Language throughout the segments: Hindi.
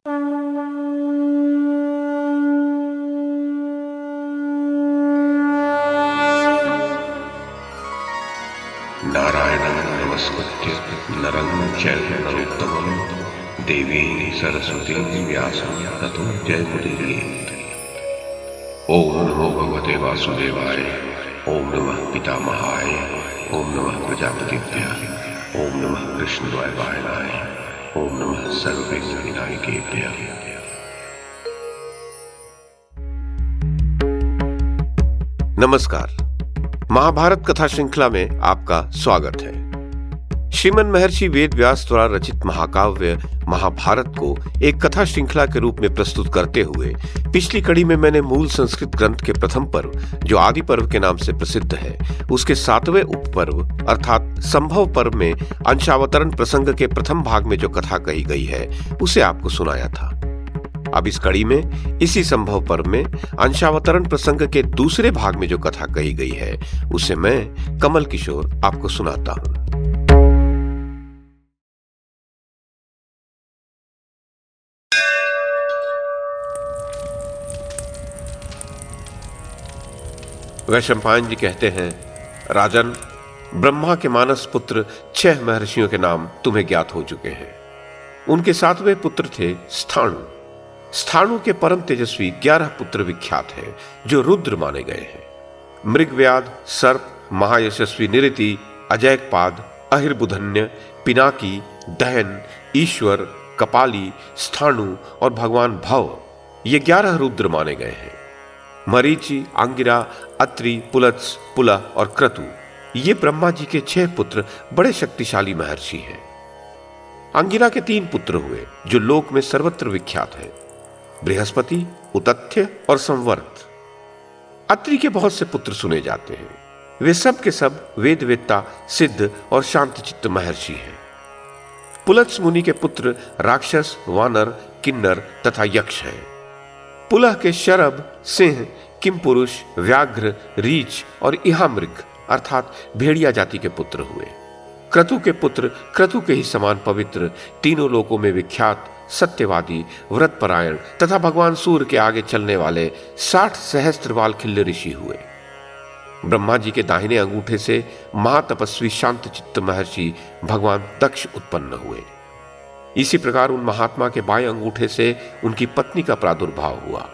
नारायणं नमस्कृत्य नरं चैव नरोत्तमं देवीं सरस्वतीं व्यासं ततो जयमुदीरयेत्। ओम नमो भगवते वासुदेवाय, ओम नमः पितामहाय, ओम नमः प्रजापतिभ्यः, ओम नमः कृष्णद्वैपायनाय, ओम नमः सर्वविघ्नविनायकेभ्यः। नमस्कार। महाभारत कथा श्रृंखला में आपका स्वागत है। श्रीमन महर्षि वेद व्यास द्वारा रचित महाकाव्य महाभारत को एक कथा श्रृंखला के रूप में प्रस्तुत करते हुए पिछली कड़ी में मैंने मूल संस्कृत ग्रंथ के प्रथम पर्व, जो आदि पर्व के नाम से प्रसिद्ध है, उसके 7वें उपपर्व अर्थात संभव पर्व में अंशावतरण प्रसंग के प्रथम भाग में जो कथा कही गई है उसे आपको सुनाया था। अब इस कड़ी में इसी संभव पर्व में अंशावतरण प्रसंग के दूसरे भाग में जो कथा कही गई है उसे मैं कमल किशोर आपको सुनाता हूं। वैशंपायन जी कहते हैं, राजन, ब्रह्मा के मानस पुत्र 6 महर्षियों के नाम तुम्हें ज्ञात हो चुके हैं। उनके 7वें पुत्र थे स्थाणु। स्थाणु के परम तेजस्वी 11 पुत्र विख्यात हैं, जो रुद्र माने गए हैं। मृगव्याध, सर्प, महायशस्वी निरति, अजैकपाद, अहिर्बुधन्य, पिनाकी, दहन, ईश्वर, कपाली, स्थाणु और भगवान भव, ये 11 रुद्र माने गए हैं। मरीचि, अंगिरा, अत्रि, पुलत्स, पुलह और क्रतु, ये ब्रह्मा जी के 6 पुत्र बड़े शक्तिशाली महर्षि हैं। अंगिरा के 3 पुत्र हुए, जो लोक में सर्वत्र विख्यात हैं, बृहस्पति, उतथ्य और संवर्त। अत्रि के बहुत से पुत्र सुने जाते हैं। वे सब के सब वेदवेत्ता, सिद्ध और शांतचित्त महर्षि हैं। पुलत्स मुनि के पुत्र राक्षस, वानर, किन्नर तथा यक्ष हैं। पुलह के शरभ, सिंह, किमपुरुष, व्याघ्र, रीछ और इहामृग अर्थात भेड़िया जाति के पुत्र हुए। क्रतु के पुत्र क्रतु के ही समान पवित्र, तीनों लोकों में विख्यात, सत्यवादी, व्रतपरायण तथा भगवान सूर्य के आगे चलने वाले 60 सहस्त्र खिल्ले ऋषि हुए। ब्रह्मा जी के दाहिने अंगूठे से महातपस्वी शांतचित्त महर्षि भगवान दक्ष उत्पन्न हुए। इसी प्रकार उन महात्मा के बाएं अंगूठे से उनकी पत्नी का प्रादुर्भाव हुआ।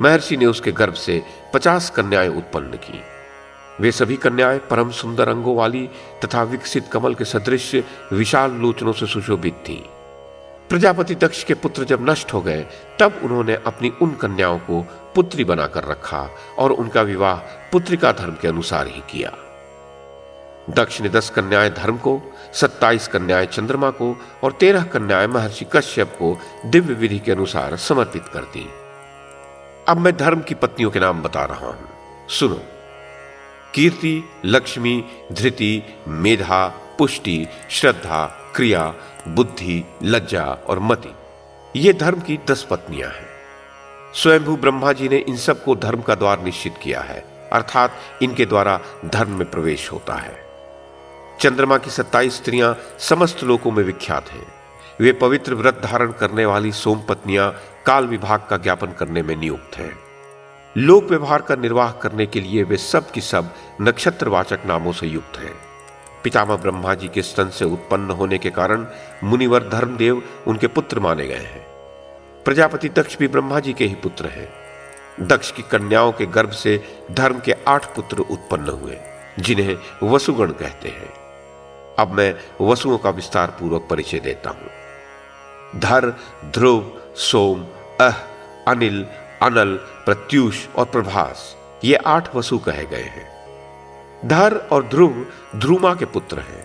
महर्षि ने उसके गर्भ से 50 कन्याएं उत्पन्न की। वे सभी कन्याएं परम सुंदर अंगों वाली तथा विकसित कमल के सदृश विशाल लोचनों से सुशोभित थीं। प्रजापति दक्ष के पुत्र जब नष्ट हो गए, तब उन्होंने अपनी उन कन्याओं को पुत्री बनाकर रखा और उनका विवाह पुत्रिका धर्म के अनुसार ही किया। दक्ष ने 10 कन्याएं धर्म को, 27 कन्याएं चंद्रमा को और 13 कन्याएं महर्षि कश्यप को दिव्य विधि के अनुसार समर्पित कर दी। अब मैं धर्म की पत्नियों के नाम बता रहा हूं, सुनो। कीर्ति, लक्ष्मी, धृति, मेधा, पुष्टि, श्रद्धा, क्रिया, बुद्धि, लज्जा और मति, ये धर्म की 10 पत्नियां हैं। स्वयंभू ब्रह्मा जी ने इन सब को धर्म का द्वार निश्चित किया है, अर्थात इनके द्वारा धर्म में प्रवेश होता है। चंद्रमा की 27 स्त्रियां समस्त लोकों में विख्यात हैं। वे पवित्र व्रत धारण करने वाली सोम पत्नियां काल विभाग का ज्ञापन करने में नियुक्त हैं। लोक व्यवहार का निर्वाह करने के लिए वे सब की सब नक्षत्रवाचक नामों से युक्त हैं। पितामह ब्रह्मा जी के स्तन से उत्पन्न होने के कारण मुनिवर धर्मदेव उनके पुत्र माने गए हैं। प्रजापति दक्ष भी ब्रह्मा जी के ही पुत्र हैं। दक्ष की कन्याओं के गर्भ से धर्म के 8 पुत्र उत्पन्न हुए, जिन्हें वसुगण कहते हैं। अब मैं वसुओं का विस्तार पूर्वक परिचय देता हूं। धर, ध्रुव, सोम, अनिल, अनल, प्रत्यूष और प्रभास, ये 8 वसु कहे गए हैं। धर और ध्रुव ध्रुमा के पुत्र हैं।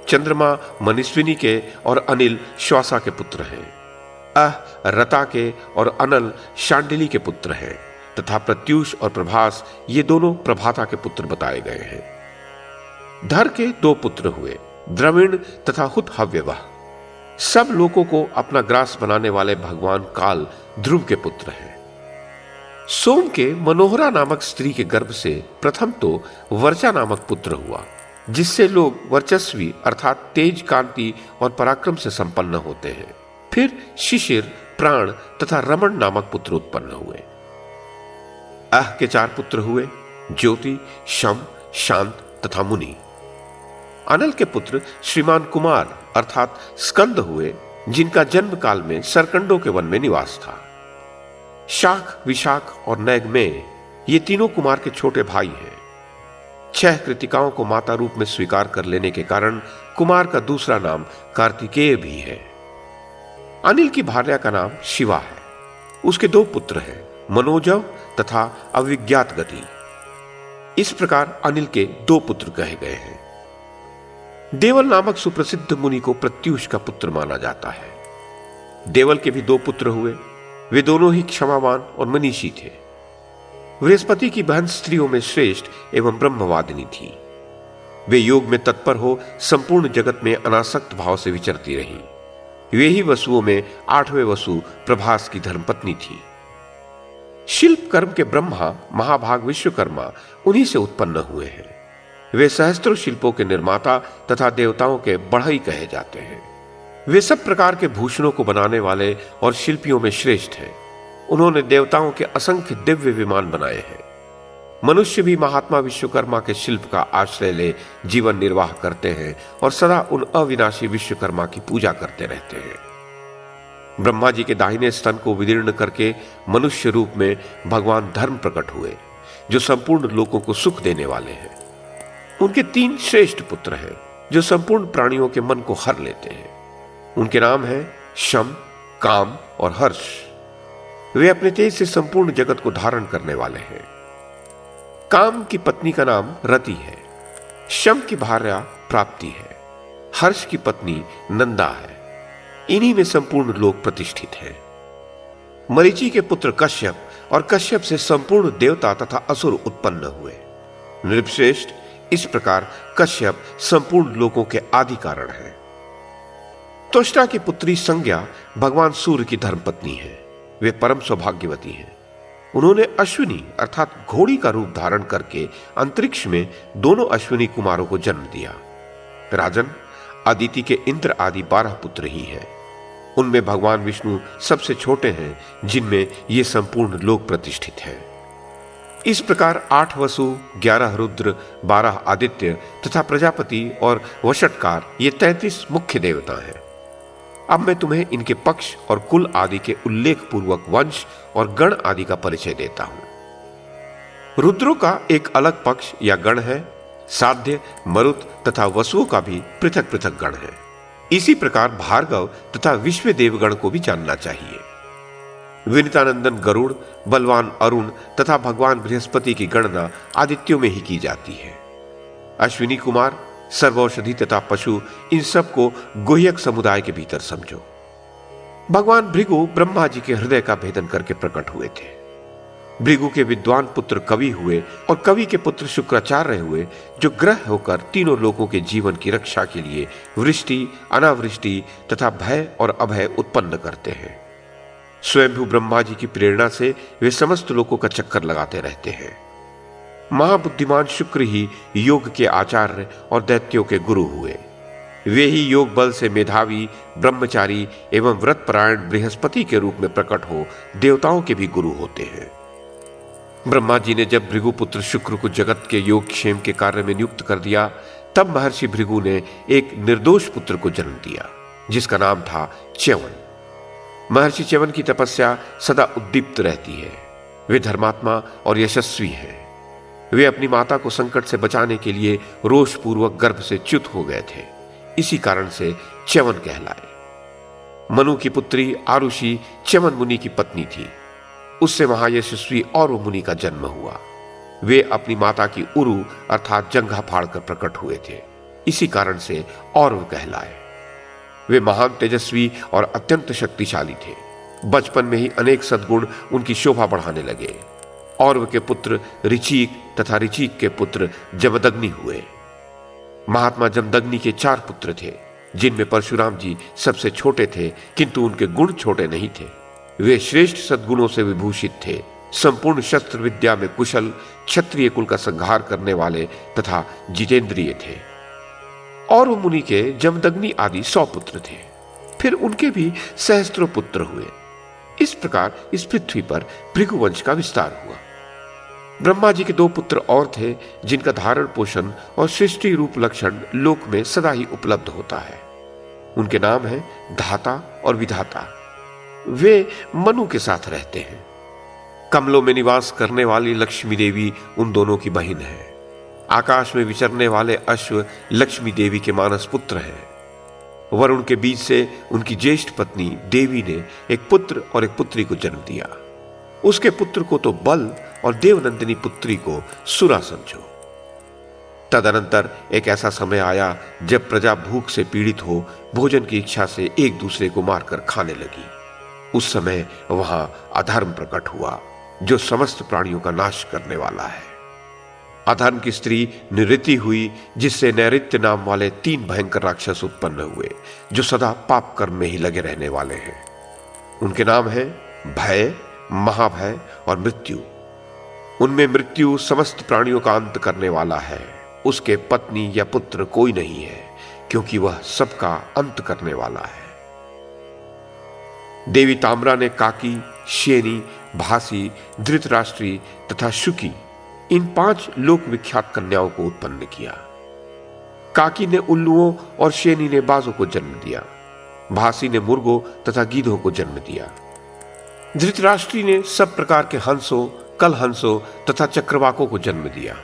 चंद्रमा मनीस्विनी के और अनिल श्वासा के पुत्र हैं। रता के और अनल शांडिली के पुत्र हैं तथा प्रत्यूष और प्रभास ये दोनों प्रभाता के पुत्र बताए गए हैं। धर के 2 पुत्र हुए, द्रविण तथा हुत हव्यवह। सब लोगों को अपना ग्रास बनाने वाले भगवान काल ध्रुव के पुत्र हैं। सोम के मनोहरा नामक स्त्री के गर्भ से प्रथम तो वर्चा नामक पुत्र हुआ, जिससे लोग वर्चस्वी अर्थात तेज कांति और पराक्रम से संपन्न होते हैं। फिर शिशिर, प्राण तथा रमण नामक पुत्र उत्पन्न हुए। अह के 4 पुत्र हुए, ज्योति, शम, शांत तथा मुनि। अनल के पुत्र श्रीमान कुमार अर्थात स्कंद हुए, जिनका जन्म काल में सरकंडों के वन में निवास था। शाख, विशाख और नैगमेय ये तीनों कुमार के छोटे भाई हैं। 6 कृतिकाओं को माता रूप में स्वीकार कर लेने के कारण कुमार का दूसरा नाम कार्तिकेय भी है। अनिल की भार्या का नाम शिवा है। उसके 2 पुत्र हैं, मनोजव तथा अविज्ञात गति। इस प्रकार अनिल के 2 पुत्र कहे गए हैं। देवल नामक सुप्रसिद्ध मुनि को प्रत्यूष का पुत्र माना जाता है। देवल के भी 2 पुत्र हुए। वे दोनों ही क्षमावान और मनीषी थे। बृहस्पति की बहन स्त्रियों में श्रेष्ठ एवं ब्रह्मवादिनी थी। वे योग में तत्पर हो संपूर्ण जगत में अनासक्त भाव से विचरती रही। वे ही वसुओं में 8वें वसु प्रभास की धर्मपत्नी थी। शिल्प कर्म के ब्रह्मा महाभाग विश्वकर्मा उन्हीं से उत्पन्न हुए हैं। वे सहस्त्रों शिल्पों के निर्माता तथा देवताओं के बढ़ई कहे जाते हैं। वे सब प्रकार के भूषणों को बनाने वाले और शिल्पियों में श्रेष्ठ हैं। उन्होंने देवताओं के असंख्य दिव्य विमान बनाए हैं। मनुष्य भी महात्मा विश्वकर्मा के शिल्प का आश्रय ले जीवन निर्वाह करते हैं और सदा उन अविनाशी विश्वकर्मा की पूजा करते रहते हैं। ब्रह्मा जी के दाहिने स्तन को विदीर्ण करके मनुष्य रूप में भगवान धर्म प्रकट हुए, जो संपूर्ण लोगों को सुख देने वाले हैं। उनके 3 श्रेष्ठ पुत्र हैं, जो संपूर्ण प्राणियों के मन को हर लेते हैं। उनके नाम हैं शम, काम और हर्ष। वे अपने तेज से संपूर्ण जगत को धारण करने वाले हैं। काम की पत्नी का नाम रति है। शम की भार्या प्राप्ति है। हर्ष की पत्नी नंदा है। इन्हीं में संपूर्ण लोक प्रतिष्ठित है। मरीचि के पुत्र कश्यप और कश्यप से संपूर्ण देवता तथा असुर उत्पन्न हुए। नृपश्रेष्ठ इस प्रकार कश्यप संपूर्ण लोकों के आदि कारण है। त्वष्टा की पुत्री संज्ञा भगवान सूर्य की धर्मपत्नी है। वे परम सौभाग्यवती हैं। उन्होंने अश्विनी अर्थात घोड़ी का रूप धारण करके अंतरिक्ष में दोनों अश्विनी कुमारों को जन्म दिया। राजन, अदिति के इंद्र आदि 12 पुत्र ही हैं। उनमें भगवान विष्णु सबसे छोटे हैं, जिनमें ये संपूर्ण लोक प्रतिष्ठित है। इस प्रकार 8 वसु, 11 रुद्र, 12 आदित्य तथा प्रजापति और वषटकार ये 33 मुख्य देवता हैं। अब मैं तुम्हें इनके पक्ष और कुल आदि के उल्लेख पूर्वक वंश और गण आदि का परिचय देता हूं। रुद्रों का एक अलग पक्ष या गण है। साध्य, मरुत तथा वसुओं का भी पृथक पृथक गण है। इसी प्रकार भार्गव तथा विश्व देवगण को भी जानना चाहिए। विनीतानंदन गरुड़, बलवान अरुण तथा भगवान बृहस्पति की गणना आदित्यों में ही की जाती है। अश्विनी कुमार, सर्वौषधि तथा पशु, इन सब को गुह्यक समुदाय के भीतर समझो। भगवान भृगु ब्रह्मा जी के हृदय का भेदन करके प्रकट हुए थे। भृगु के विद्वान पुत्र कवि हुए और कवि के पुत्र शुक्राचार्य हुए, जो ग्रह होकर तीनों लोगों के जीवन की रक्षा के लिए वृष्टि, अनावृष्टि तथा भय और अभय उत्पन्न करते हैं। स्वयंभू ब्रह्मा जी की प्रेरणा से वे समस्त लोगों का चक्कर लगाते रहते हैं। महाबुद्धिमान शुक्र ही योग के आचार्य और दैत्यों के गुरु हुए। वे ही योग बल से मेधावी, ब्रह्मचारी एवं व्रतपरायण बृहस्पति के रूप में प्रकट हो देवताओं के भी गुरु होते हैं। ब्रह्मा जी ने जब भृगुपुत्र शुक्र को जगत के योग क्षेम के कार्य में नियुक्त कर दिया, तब महर्षि भृगु ने एक निर्दोष पुत्र को जन्म दिया, जिसका नाम था च्यवन। महर्षि च्यवन की तपस्या सदा उद्दीप्त रहती है। वे धर्मात्मा और यशस्वी हैं। वे अपनी माता को संकट से बचाने के लिए रोष पूर्वक गर्भ से च्युत हो गए थे। इसी कारण से च्यवन कहलाए। मनु की पुत्री आरुषि च्यवन मुनि की पत्नी थी। उससे महायशस्वी और मुनि का जन्म हुआ। वे अपनी माता की उरु अर्थात जंघा फाड़कर प्रकट हुए थे। इसी कारण से औरव कहलाए। वे महान तेजस्वी और अत्यंत शक्तिशाली थे। बचपन में ही अनेक सद्गुण उनकी शोभा बढ़ाने लगे। औरव के पुत्र ऋचिक तथा ऋचिक के पुत्र जमदग्नि हुए। महात्मा जमदग्नि के 4 पुत्र थे, जिनमें परशुराम जी सबसे छोटे थे, किंतु उनके गुण छोटे नहीं थे। वे श्रेष्ठ सद्गुणों से विभूषित थे। संपूर्ण शस्त्र विद्या में कुशल, क्षत्रिय कुल का संहार करने वाले तथा जितेंद्रिय थे। और मुनि के जमदग्नि आदि 100 पुत्र थे। फिर उनके भी सहस्त्रों पुत्र हुए। इस प्रकार इस पृथ्वी पर भृगुवंश का विस्तार हुआ। ब्रह्मा जी के 2 पुत्र और थे जिनका धारण पोषण और सृष्टि रूप लक्षण लोक में सदा ही उपलब्ध होता है। उनके नाम हैं धाता और विधाता। वे मनु के साथ रहते हैं। कमलों में निवास करने वाली लक्ष्मी देवी उन दोनों की बहन है। आकाश में विचरने वाले अश्व लक्ष्मी देवी के मानस पुत्र हैं। वरुण के बीच से उनकी ज्येष्ठ पत्नी देवी ने एक पुत्र और एक पुत्री को जन्म दिया। उसके पुत्र को तो बल और देवनंदिनी पुत्री को सुरा समझो। तदनंतर एक ऐसा समय आया जब प्रजा भूख से पीड़ित हो भोजन की इच्छा से एक दूसरे को मारकर खाने लगी। उस समय वहां अधर्म प्रकट हुआ जो समस्त प्राणियों का नाश करने वाला है। अधर्म की स्त्री निऋति हुई जिससे नैऋत्य नाम वाले 3 भयंकर राक्षस उत्पन्न हुए जो सदा पाप कर्म में ही लगे रहने वाले हैं। उनके नाम हैं भय, महाभय और मृत्यु। उनमें मृत्यु समस्त प्राणियों का अंत करने वाला है। उसके पत्नी या पुत्र कोई नहीं है क्योंकि वह सबका अंत करने वाला है। देवी ताम्रा ने काकी, शेनी, भासी, धृतराष्ट्री तथा शुकी इन 5 लोक विख्यात कन्याओं को उत्पन्न किया। काकी ने उल्लुओं और शेनी ने बाजों को जन्म दिया। भासी ने मुर्गों तथा गीधों को जन्म दिया। धृतराष्ट्री ने सब प्रकार के हंसों, कलहंसों तथा चक्रवाकों को जन्म दिया।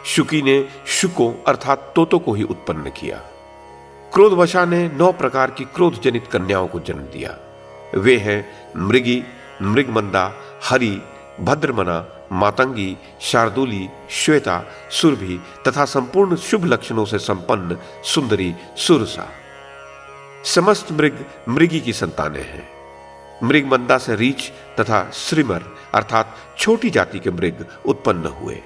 शुकी ने शुकों अर्थात तोतों को ही उत्पन्न किया। क्रोधवशा ने 9 प्रकार की क्रोध जनित कन्याओं को जन्म दिया। वे हैं मृगी, मृगमंदा, हरि, भद्रमना, मातंगी, शार्दूली, श्वेता, सुरभि तथा संपूर्ण शुभ लक्षणों से संपन्न सुंदरी सुरसा। समस्त मृग मृगी की संतानें हैं। मृगमंदा से रीछ तथा श्रीमर अर्थात छोटी जाति के मृग उत्पन्न हुए।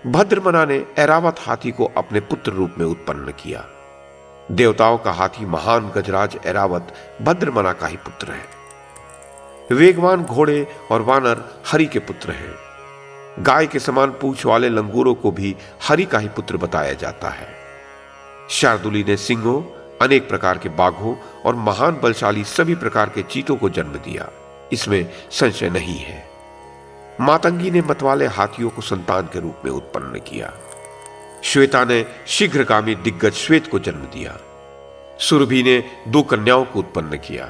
भद्रमना ने ऐरावत हाथी को अपने पुत्र रूप में उत्पन्न किया। देवताओं का हाथी महान गजराज ऐरावत भद्रमना का ही पुत्र है। वेगवान घोड़े और वानर हरि के पुत्र हैं। गाय के समान पूंछ वाले लंगूरों को भी हरि का ही पुत्र बताया जाता है। शार्दुली ने सिंहों, अनेक प्रकार के बाघों और महान बलशाली सभी प्रकार के चीतों को जन्म दिया, इसमें संशय नहीं है। मातंगी ने मतवाले हाथियों को संतान के रूप में उत्पन्न किया। श्वेता ने शीघ्रगामी दिग्गज श्वेत को जन्म दिया। सुरभि ने 2 कन्याओं को उत्पन्न किया।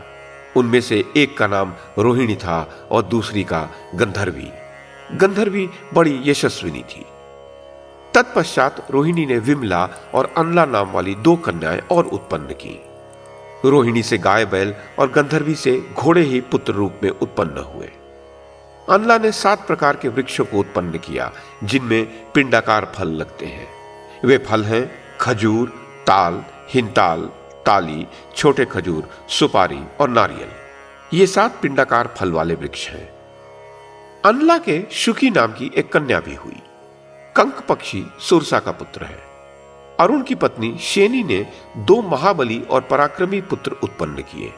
उनमें से एक का नाम रोहिणी था और दूसरी का गंधर्वी। गंधर्वी बड़ी यशस्विनी थी। तत्पश्चात रोहिणी ने विमला और अनला नाम वाली 2 कन्याएं और उत्पन्न की। रोहिणी से गाय बैल और गंधर्वी से घोड़े ही पुत्र रूप में उत्पन्न हुए। अनला ने 7 प्रकार के वृक्षों को उत्पन्न किया जिनमें पिंडाकार फल लगते हैं। वे फल हैं खजूर, ताल, हिंताल, ताली, छोटे खजूर, सुपारी और नारियल। ये 7 पिंडाकार फल वाले वृक्ष हैं। अनला के शुकी नाम की एक कन्या भी हुई। कंक पक्षी सुरसा का पुत्र है। अरुण की पत्नी शेनी ने 2 महाबली और पराक्रमी पुत्र उत्पन्न किए।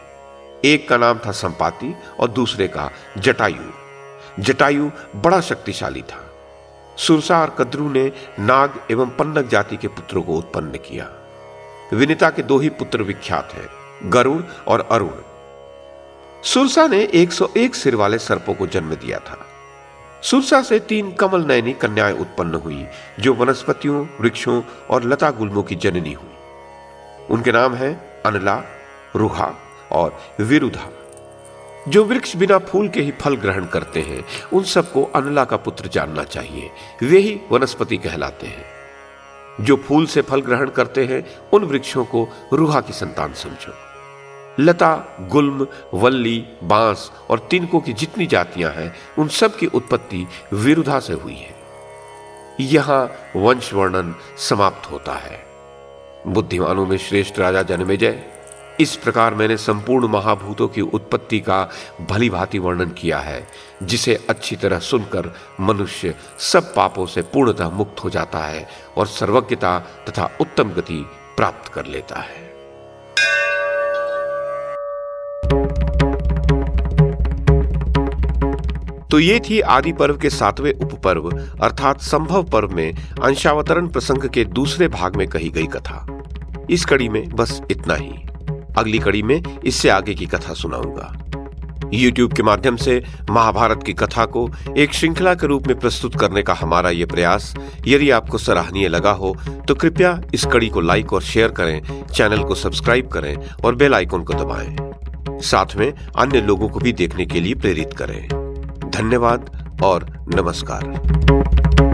एक का नाम था संपाति और दूसरे का जटायु। जटायु बड़ा शक्तिशाली था। सुरसा और कद्रू ने नाग एवं पन्नग जाति के पुत्रों को उत्पन्न किया। विनिता के 2 ही पुत्र विख्यात हैं, गरुड़ और अरुण। सुरसा ने 101 सिर वाले सर्पों को जन्म दिया था। सुरसा से 3 कमल नयनी कन्याएं उत्पन्न हुई जो वनस्पतियों, वृक्षों और लता गुल्मों की जननी हुई। उनके नाम हैं अनला, रुहा और विरुधा। जो वृक्ष बिना फूल के ही फल ग्रहण करते हैं उन सबको अनला का पुत्र जानना चाहिए। वे ही वनस्पति कहलाते हैं। जो फूल से फल ग्रहण करते हैं उन वृक्षों को रुहा की संतान समझो। लता, गुल्म, वल्ली, बांस और तिनकों की जितनी जातियां हैं उन सब की उत्पत्ति विरुधा से हुई है। यहां वंश वर्णन समाप्त होता है। बुद्धिमानों में श्रेष्ठ राजा जन्मेजय, इस प्रकार मैंने संपूर्ण महाभूतों की उत्पत्ति का भली भांति वर्णन किया है, जिसे अच्छी तरह सुनकर मनुष्य सब पापों से पूर्णतः मुक्त हो जाता है और सर्वज्ञता तथा उत्तम गति प्राप्त कर लेता है। तो ये थी आदि पर्व के 7वें उपपर्व अर्थात संभव पर्व में अंशावतरण प्रसंग के दूसरे भाग में कही गई कथा। इस कड़ी में बस इतना ही। अगली कड़ी में इससे आगे की कथा सुनाऊंगा। YouTube के माध्यम से महाभारत की कथा को एक श्रृंखला के रूप में प्रस्तुत करने का हमारा ये प्रयास यदि आपको सराहनीय लगा हो तो कृपया इस कड़ी को लाइक और शेयर करें, चैनल को सब्सक्राइब करें और बेल आइकन को दबाएं। साथ में अन्य लोगों को भी देखने के लिए प्रेरित करें। धन्यवाद और नमस्कार।